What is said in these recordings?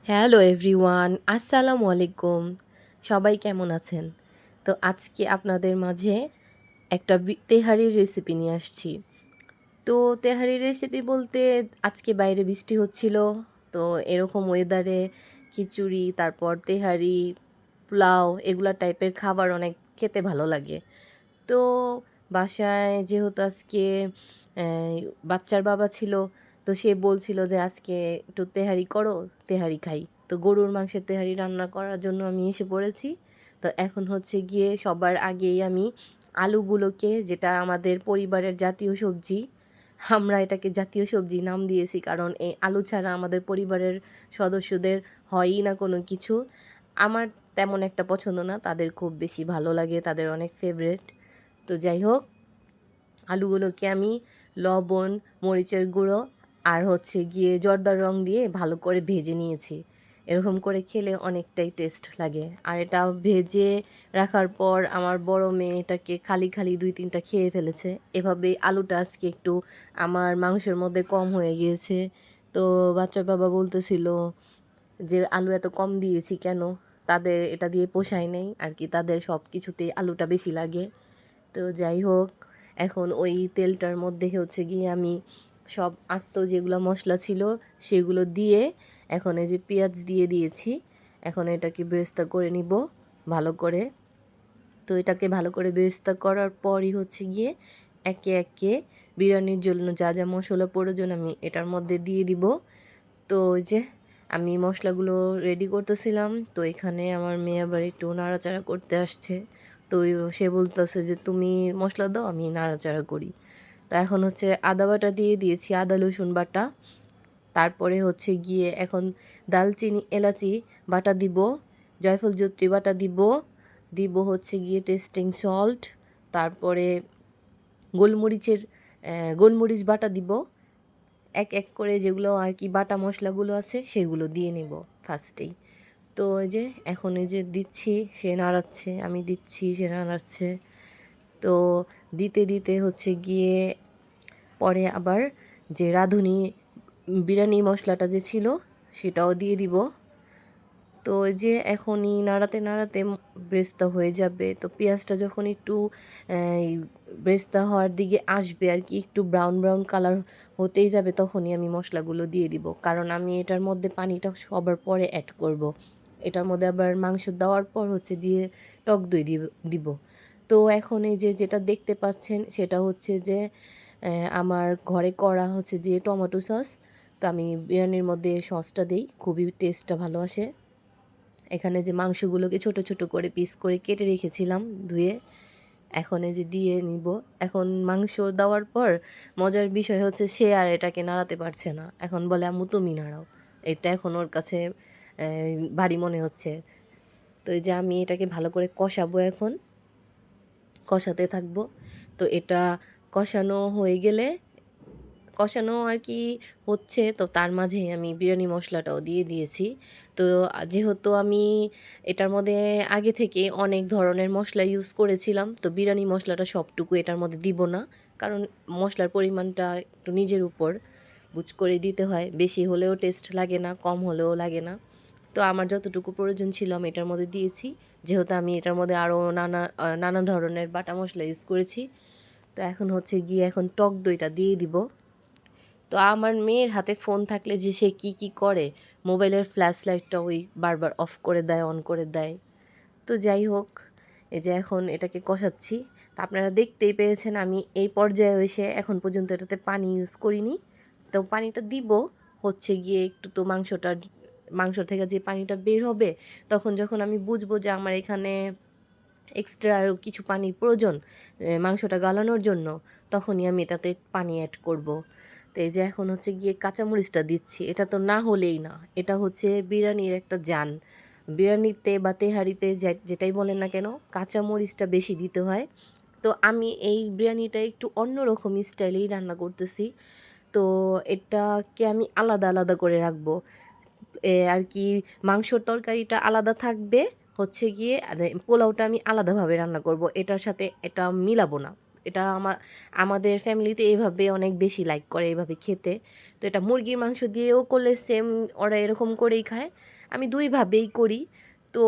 Hello everyone, আসসালামু আলাইকুম। সবাই কেমন আছেন? তো আজকে আপনাদের মাঝে একটা তেহারির রেসিপি নিয়ে আসছি। তো তেহারির রেসিপি বলতে আজকে বাইরে বৃষ্টি হচ্ছিল। তো এরকম ওয়েদারে খিচুড়ি, তারপর তেহারি, পোলাও এগুলা টাইপের খাবার অনেক খেতে ভালো লাগে। তো বাসায় যেহেতু আজকে বাচ্চার বাবা ছিল, তো সে বলছিল যে আজকে একটু তেহারি করো, তেহারি খাই। তো গরুর মাংসের তেহারি রান্না করার জন্য আমি এসে পড়েছি। তো এখন হচ্ছে গিয়ে সবার আগেই আমি আলুগুলোকে, যেটা আমাদের পরিবারের জাতীয় সবজি, আমরা এটাকে জাতীয় সবজি নাম দিয়েছি কারণ এই আলু ছাড়া আমাদের পরিবারের সদস্যদের হয়ই না কোনো কিছু। আমার তেমন একটা পছন্দ না, তাদের খুব বেশি ভালো লাগে, তাদের অনেক ফেভারেট। তো যাই হোক, আলুগুলোকে আমি লবণ, মরিচের গুঁড়ো আর হচ্ছে গিয়ে জর্দার রং দিয়ে ভালো করে ভেজে নিয়েছি। এরকম করে খেলে অনেকটাই টেস্ট লাগে। আর এটা ভেজে রাখার পর আমার বড় মেয়ে এটাকে খালি খালি ২-৩টা খেয়ে ফেলেছে। এভাবে আলুটা আজকে একটু আমার মাংসের মধ্যে কম হয়ে গিয়েছে। তো বাচ্চার বাবা বলতেছিল যে আলু এত কম দিয়েছি কেন? তাদের এটা দিয়ে পোষায় নাই আর কি, তাদের সব কিছুতেই আলুটা বেশি লাগে। তো যাই হোক, এখন ওই তেলটার মধ্যে হচ্ছে গিয়ে আমি সব আস্ত যেগুলো মশলা ছিল সেগুলো দিয়ে এখন এই যে পেঁয়াজ দিয়ে দিয়েছি। এখন এটাকে বেরেস্তা করে নিব ভালো করে। তো এটাকে ভালো করে বেরেস্তা করার পরই হচ্ছে গিয়ে একে একে বিরিয়ানির জন্য যা যা মশলা প্রয়োজন আমি এটার মধ্যে দিয়ে দিব। তো ওই যে আমি মশলাগুলো রেডি করতেছিলাম, তো এখানে আমার মেয়ে আবার একটু নাড়াচাড়া করতে আসছে। তো সে বলতেছে যে তুমি মশলা দাও, আমি নাড়াচাড়া করি। তো এখন হচ্ছে আদা বাটা দিয়ে দিয়েছি, আদা রসুন বাটা। তারপরে হচ্ছে গিয়ে এখন দালচিনি এলাচি বাটা দিব, জয়ফল জয়ত্রী বাটা দিব, দিব হচ্ছে গিয়ে টেস্টিং সল্ট, তারপরে গোলমরিচের গোলমরিচ বাটা দিব। এক এক করে যেগুলো আর কি বাটা মশলাগুলো আছে সেগুলো দিয়ে নেব ফার্স্টেই। তো ওই যে এখন এই যে দিচ্ছি, সে নাড়াচ্ছে, আমি দিচ্ছি, সে নাড়াচ্ছে। তো দিতে দিতে হচ্ছে গিয়ে পরে আবার যে রাঁধুনি বিরিয়ানি মশলাটা যে ছিল সেটাও দিয়ে দিব। তো ওই যে এখনই নাড়াতে নাড়াতে ব্রেস্তা হয়ে যাবে। তো পেঁয়াজটা যখন একটু ব্রেস্তা হওয়ার দিকে আসবে আর কি, একটু ব্রাউন ব্রাউন কালার হতেই যাবে, তখনই আমি মশলাগুলো দিয়ে দিব। কারণ আমি এটার মধ্যে পানিটা সবার পরে অ্যাড করব। এটার মধ্যে আবার মাংস দেওয়ার পর হচ্ছে দিয়ে টক দই দিব। তো এখন এই যে যেটা দেখতে পাচ্ছেন সেটা হচ্ছে যে আমার ঘরে করা হচ্ছে যে টমেটো সস। তো আমি বিরিয়ানির মধ্যে সসটা দিই, খুবই টেস্টটা ভালো আসে। এখানে যে মাংসগুলোকে ছোট ছোট করে পিস করে কেটে রেখেছিলাম ধুয়ে, এখন এই যে দিয়ে নিব। এখন মাংস দেওয়ার পর মজার বিষয় হচ্ছে সে আর এটাকে নাড়াতে পারছে না, এখন বলে আম্মু তুমি নাড়াও। এটা এখন ওর কাছে ভারী মনে হচ্ছে। তো এই যে আমি এটাকে ভালো করে কষাবো, এখন কষাতে থাকবো। তো এটা কষানো হয়ে গেলে, কষানো আর কি হচ্ছে, তো তার মাঝে আমি বিরিয়ানি মশলাটাও দিয়ে দিয়েছি। তো যেহেতু আমি এটার মধ্যে আগে থেকে অনেক ধরনের মশলা ইউজ করেছিলাম, তো বিরিয়ানি মশলাটা সবটুকু এটার মধ্যে দিব না, কারণ মশলার পরিমাণটা একটু নিজের উপর বুঝ করে দিতে হয়। বেশি হলেও টেস্ট লাগে না, কম হলেও লাগে না। তো আমার যতটুকু প্রয়োজন ছিল আমি এটার মধ্যে দিয়েছি, যেহেতু আমি এটার মধ্যে আরও নানা ধরনের বাটা মশলা ইউজ করেছি। তো এখন হচ্ছে গিয়ে এখন টক দইটা দিয়ে দিব। তো আমার মেয়ের হাতে ফোন থাকলে যে সে কী কী করে, মোবাইলের ফ্ল্যাশ লাইটটা ওই বারবার অফ করে দেয়, অন করে দেয়। তো যাই হোক, এই যে এখন এটাকে কষাচ্ছি। তা আপনারা দেখতেই পেরেছেন আমি এই পর্যায়ে এসে এখন পর্যন্ত এটাতে পানি ইউজ করিনি। তো পানিটা দিব হচ্ছে গিয়ে একটু, তো মাংস থেকে যে পানিটা বের হবে, তখন যখন আমি বুঝবো যে আমার এখানে এক্সট্রা আরও কিছু পানির প্রয়োজন মাংসটা গালানোর জন্য, তখনই আমি এটাতে পানি অ্যাড করব। তো এই যে এখন হচ্ছে গিয়ে কাঁচামরিচটা দিচ্ছি, এটা তো না হলেই না, এটা হচ্ছে বিরিয়ানির একটা জান। বিরিয়ানিতে বা তেহারিতে যেটাই বলেন না কেন, কাঁচামরিচটা বেশি দিতে হয়। তো আমি এই বিরিয়ানিটা একটু অন্যরকম স্টাইলেই রান্না করতেছি। তো এটাকে আমি আলাদা আলাদা করে রাখবো আর কি। মাংসর তরকারিটা আলাদা থাকবে হচ্ছে গিয়ে, আর পোলাওটা আমি আলাদাভাবে রান্না করব, এটার সাথে এটা মিলাবো না। এটা আমাদের ফ্যামিলিতে এইভাবে অনেক বেশি লাইক করে এইভাবে খেতে। তো এটা মুরগির মাংস দিয়েও করলে সেম ওরা এরকম করেই খায়। আমি দুইভাবেই করি। তো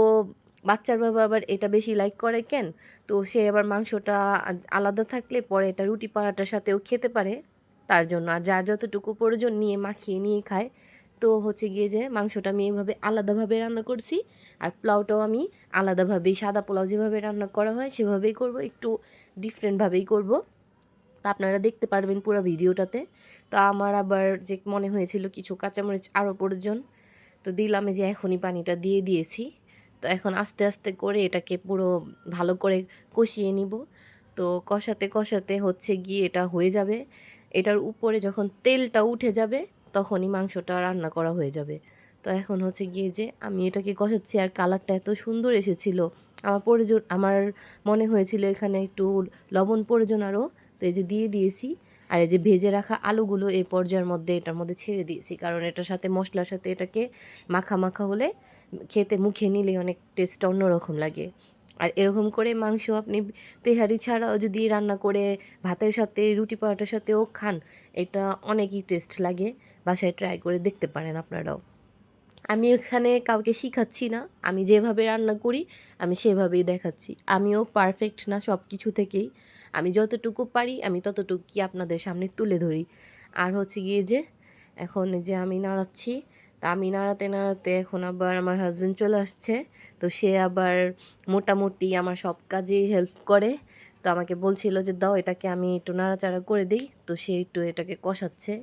বাচ্চার বাবা আবার এটা বেশি লাইক করে কেন, তো সে আবার মাংসটা আলাদা থাকলে পরে এটা রুটি পরাটার সাথেও খেতে পারে, তার জন্য। আর যার যতটুকু প্রয়োজন নিয়ে মাখিয়ে নিয়ে খায়। তো হচ্ছে গিয়ে যে মাংসটা আমি এভাবে আলাদাভাবে রান্না করছি, আর পোলাওটাও আমি আলাদাভাবেই সাদা পোলাও যেভাবে রান্না করা হয় সেভাবেই করব, একটু ডিফারেন্টভাবেই করব। তো আপনারা দেখতে পারবেন পুরো ভিডিওটাতে। তো আমার আবার যে মনে হয়েছিল কিছু কাঁচামরিচ আরও প্রয়োজন, তো দিলাম, এই যে এখনই পানিটা দিয়ে দিয়েছি। তো এখন আস্তে আস্তে করে এটাকে পুরো ভালো করে কষিয়ে নিব। তো কষাতে কষাতে হচ্ছে গিয়ে এটা হয়ে যাবে। এটার উপরে যখন তেলটা উঠে যাবে তখনই মাংসটা রান্না করা হয়ে যাবে। তো এখন হচ্ছে গিয়ে যে আমি এটাকে কষাচ্ছি, আর কালারটা এত সুন্দর এসেছিল। আমার মনে হয়েছিল এখানে একটু লবণ প্রয়োজন আরও। তো এই যে দিয়ে দিয়েছি। আর এই যে ভেজে রাখা আলুগুলো এই পর্যায়ের মধ্যে এটার মধ্যে ছেড়ে দিয়েছি, কারণ এটার সাথে মশলার সাথে এটাকে মাখা মাখা হলে খেতে মুখে নিলে অনেক টেস্টটা অন্যরকম লাগে। আর এরকম করে মাংস আপনি তেহারি ছাড়াও যদি রান্না করে ভাতের সাথে রুটি পরোটার সাথেও খান, এটা অনেকই টেস্ট লাগে। বাসায় ট্রাই করে দেখতে পারেন আপনারাও। আমি এখানে কাউকে শিখাচ্ছি না, আমি যেভাবে রান্না করি আমি সেভাবেই দেখাচ্ছি। আমিও পারফেক্ট না সব কিছু থেকেই, আমি যতটুকু পারি আমি ততটুকুই আপনাদের সামনে তুলে ধরি। আর হচ্ছে গিয়ে যে এখন এই যে আমি নাড়াচ্ছি, তা আমি নাড়াতে নাড়াতে এখন আবার আমার হাজব্যান্ড চলে আসছে। তো সে আবার মোটামুটি আমার সব কাজেই হেল্প করে। তো আমাকে বলছিল যে দাও এটাকে আমি একটু নাড়াচাড়া করে দিই, তো সে একটু এটাকে কষাচ্ছে।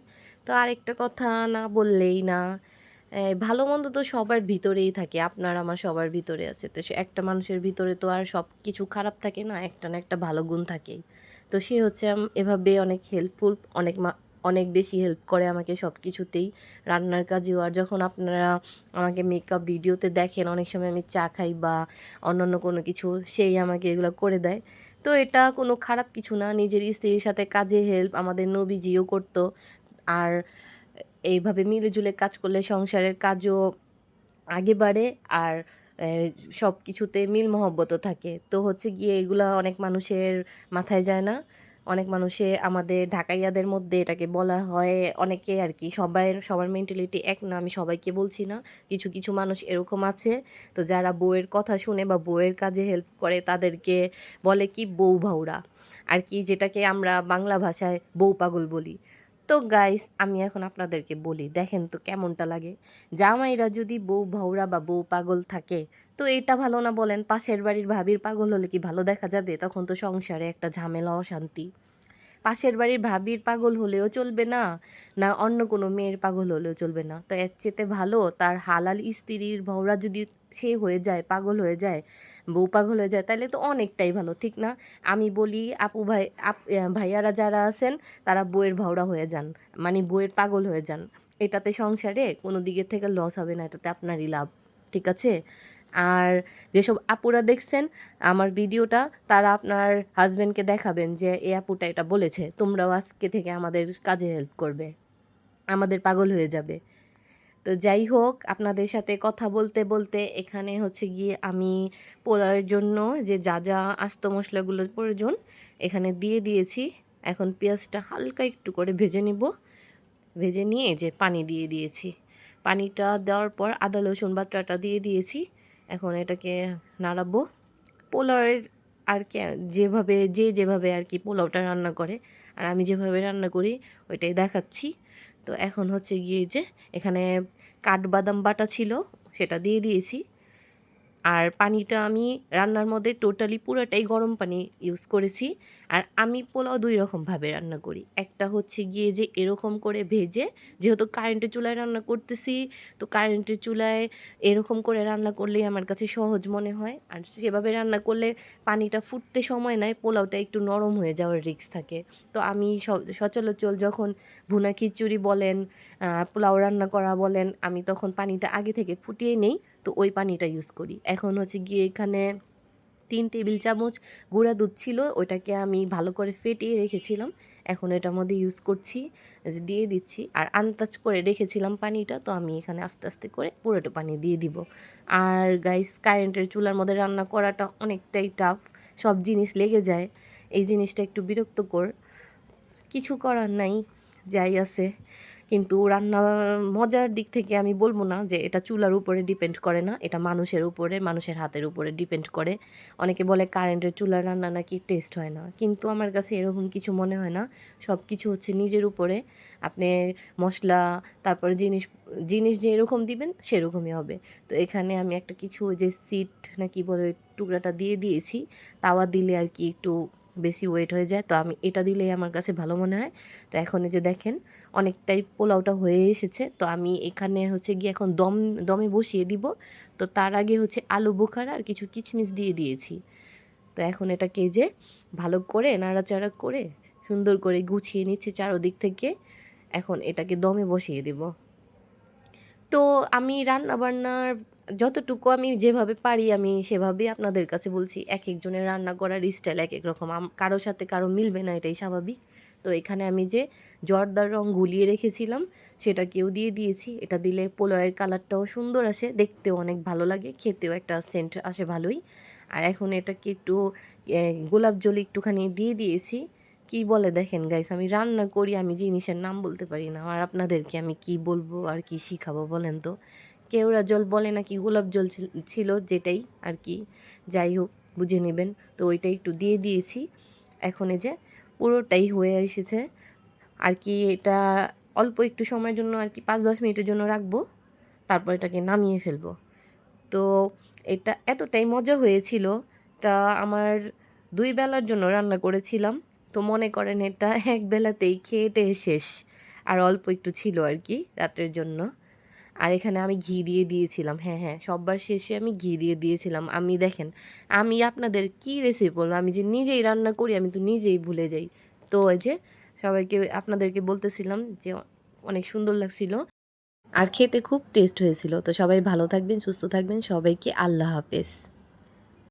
তো আরেকটা কথা না বললেই না, ভালো মন্দ তো সবার ভিতরেই থাকে, আপনার আমার সবার ভিতরে আছে। তো সে একটা মানুষের ভিতরে তো আর সব কিছু খারাপ থাকে না, একটা না একটা ভালো গুণ থাকেই। তো সে হচ্ছে এভাবে অনেক হেল্পফুল, অনেক বেশি হেল্প করে আমাকে সব কিছুতেই, রান্নার কাজেও। আর যখন আপনারা আমাকে মেকআপ ভিডিওতে দেখেন অনেক সময় আমি চা খাই বা অন্যান্য কোনো কিছু, সেই আমাকে এগুলো করে দেয়। তো এটা কোনো খারাপ কিছু না, নিজের স্ত্রীর সাথে কাজে হেল্প আমাদের নবীজিও করতো। আর এইভাবে মিলেজুলে কাজ করলে সংসারের কাজও আগে বাড়ে, আর সব কিছুতে মিল মহব্বতও থাকে। তো হচ্ছে গিয়ে এগুলা অনেক মানুষের মাথায় যায় না। অনেক মানুষে আমাদের ঢাকাইয়াদের মধ্যে এটাকে বলা হয় অনেকে আর কি, সবার মেন্টালিটি এক না, আমি সবাইকে বলছি না। কিছু কিছু মানুষ এরকম আছে, তো যারা বউয়ের কথা শুনে বা বউয়ের কাজে হেল্প করে তাদেরকে বলে কি বউ ভাউরা আর কি, যেটাকে আমরা বাংলা ভাষায় বউ পাগল বলি। তো গাইস আমি এখন আপনাদেরকে বলি, দেখেন তো কেমনটা লাগে। জামাইরা যদি বউ ভাউরা বা বউ পাগল থাকে, তো এটা ভালো না বলেন? পাশের বাড়ির ভাবির পাগল হলে কি ভালো দেখা যাবে? তখন তো সংসারে একটা ঝামেলা অশান্তি। পাশের বাড়ির ভাবির পাগল হলেও চলবে না, না অন্য কোনো মেয়ের পাগল হলেও চলবে না। তো এর চেয়ে ভালো তার হালাল স্ত্রীর ভৌরা যদি সে হয়ে যায়, পাগল হয়ে যায়, বউ পাগল হয়ে যায়, তাহলে তো অনেকটাই ভালো, ঠিক না? আমি বলি আপু ভাই ভাইয়ারা যারা আছেন তারা বউয়ের ভাওড়া হয়ে যান, মানে বউয়ের পাগল হয়ে যান। এটাতে সংসারে কোনো দিকের থেকে লস হবে না, এটাতে আপনারই লাভ, ঠিক আছে? আর যেসব আপুরা দেখছেন আমার ভিডিওটা, তারা আপনার হাজবেন্ডকে দেখাবেন যে এই আপুটা এটা বলেছে, তোমরাও আজকে থেকে আমাদের কাজে হেল্প করবে, আমাদের পাগল হয়ে যাবে। তো যাই হোক, আপনাদের সাথে কথা বলতে বলতে এখানে হচ্ছে গিয়ে আমি পোলাওয়ের জন্য যে যা যা আস্ত মশলাগুলোর প্রয়োজন এখানে দিয়ে দিয়েছি। এখন পেঁয়াজটা হালকা একটু করে ভেজে নিব, ভেজে নিয়ে যে পানি দিয়ে দিয়েছি। পানিটা দেওয়ার পর আদা রসুন বাটাটা দিয়ে দিয়েছি। এখন এটাকে নাড়াবো। পোলাওয়ের আর কি, যেভাবে আর কি পোলাওটা রান্না করে, আর আমি যেভাবে রান্না করি ওইটাই দেখাচ্ছি। তো এখন হচ্ছে গিয়ে যে এখানে কাঠবাদাম বাটা ছিল, সেটা দিয়ে দিয়েছি। আর পানিটা আমি রান্নার মধ্যে টোটালি পুরোটাই গরম পানি ইউজ করেছি। আর আমি পোলাও ২ রকমভাবে রান্না করি। একটা হচ্ছে গিয়ে যে এরকম করে ভেজে, যেহেতু কারেন্টের চুলায় রান্না করতেছি, তো কারেন্টের চুলায় এরকম করে রান্না করলেই আমার কাছে সহজ মনে হয়। আর সেভাবে রান্না করলে পানিটা ফুটতে সময় নেয়, পোলাওটা একটু নরম হয়ে যাওয়ার রিস্ক থাকে। তো আমি সচরাচর যখন ভুনা খিচুড়ি বলেন, পোলাও রান্না করা বলেন, আমি তখন পানিটা আগে থেকে ফুটিয়ে নেই। তো ওই পানিটা ইউজ করি। এখন হচ্ছে গিয়ে এখানে ৩ টেবিল চামচ গুঁড়া দুধ ছিল, ওইটাকে আমি ভালো করে ফেটিয়ে রেখেছিলাম। এখন এটার মধ্যে ইউজ করছি, যে দিয়ে দিচ্ছি। আর আন্দাজ করে রেখেছিলাম পানিটা, তো আমি এখানে আস্তে আস্তে করে পুরোটা পানি দিয়ে দিব। আর গাইস, কারেন্টের চুলার মধ্যে রান্না করাটা অনেকটাই টাফ, সব জিনিস লেগে যায়। এই জিনিসটা একটু বিরক্তকর, কিছু করার নাই, যাই আছে। কিন্তু রান্নার মজার দিক থেকে আমি বলবো না যে এটা চুলার উপরে ডিপেন্ড করে না, এটা মানুষের উপরে, মানুষের হাতের উপরে ডিপেন্ড করে। অনেকে বলে কারেন্টের চুলার রান্না নাকি টেস্ট হয় না, কিন্তু আমার কাছে এরকম কিছু মনে হয় না। সব কিছু হচ্ছে নিজের উপরে। আপনি মশলা, তারপরে জিনিস জিনিস যেরকম দিবেন সেরকমই হবে। তো এখানে আমি একটা কিছু ওই যে সিট না কি বলে ওই টুকরাটা দিয়ে দিয়েছি। তাওয়া দিলে আর কি একটু বেশি ওয়েট হয়ে যায়, তো আমি এটা দিলেই আমার কাছে ভালো মনে হয়। তো এখন এই যে দেখেন অনেকটাই পোলাওটা হয়ে এসেছে। তো আমি এখানে হচ্ছে গিয়ে এখন দমে বসিয়ে দিব। তো তার আগে হচ্ছে আলু বোখারা আর কিছু কিশমিশ দিয়ে দিয়েছি। তো এখন এটাকে এই যে ভালো করে নাড়াচাড়া করে সুন্দর করে গুছিয়ে নিচ্ছি চারদিক থেকে। এখন এটাকে দমে বসিয়ে দিব। তো আমি রান্নাবান্নার যতটুকু আমি যেভাবে পারি আমি সেভাবেই আপনাদের কাছে বলছি। একেকজনের রান্না করার স্টাইল একেক রকম। কারো সাথে কারো মিলবে না, এটাই স্বাভাবিক। তো এখানে আমি যে জর্দার রং গুলিয়ে রেখেছিলাম সেটাকেও দিয়ে দিয়েছি। এটা দিলে পোলাওয়ের কালারটাও সুন্দর আসে, দেখতেও অনেক ভালো লাগে, খেতেও একটা সেন্ট আসে ভালোই। আর এখন এটাকে একটু গোলাপ জল একটুখানি দিয়ে দিয়েছি। কি বলে দেখেন গাইস, আমি রান্না করি, আমি জিনিসের নাম বলতে পারি না, আর আপনাদেরকে আমি কি বলবো আর কি শিখাবো বলেন তো। কেওড়া জল বলে নাকি গোলাপ জল ছিল যেটাই আর কি, যাই হোক বুঝে নেবেন। তো ওইটাই একটু দিয়ে দিয়েছি। এখন এই যে পুরোটাই হয়ে এসেছে আর কি। এটা অল্প একটু সময়ের জন্য আর কি 5-10 মিনিটের জন্য রাখবো, তারপর এটাকে নামিয়ে ফেলবো। তো এটা এতটাই মজা হয়েছিল। এটা আমার 2 বেলার জন্য রান্না করেছিলাম। তো মনে করেন এটা এক বেলাতেই খেয়ে টেয়ে শেষ। আর অল্প একটু ছিল আর কি রাতের জন্য। আর এখানে আমি ঘি দিয়ে দিয়েছিলাম। হ্যাঁ, হ্যাঁ, সববার শেষে আমি ঘি দিয়ে দিয়েছিলাম। আমি দেখেন, আমি আপনাদের কি রেসিপি বলবো, আমি যে নিজেই রান্না করি আমি তো নিজেই ভুলে যাই। তো ওই যে সবাইকে আপনাদেরকে বলতেছিলাম যে অনেক সুন্দর লাগছিল আর খেতে খুব টেস্ট হয়েছিল। তো সবাই ভালো থাকবেন, সুস্থ থাকবেন। সবাইকে আল্লাহ হাফেজ।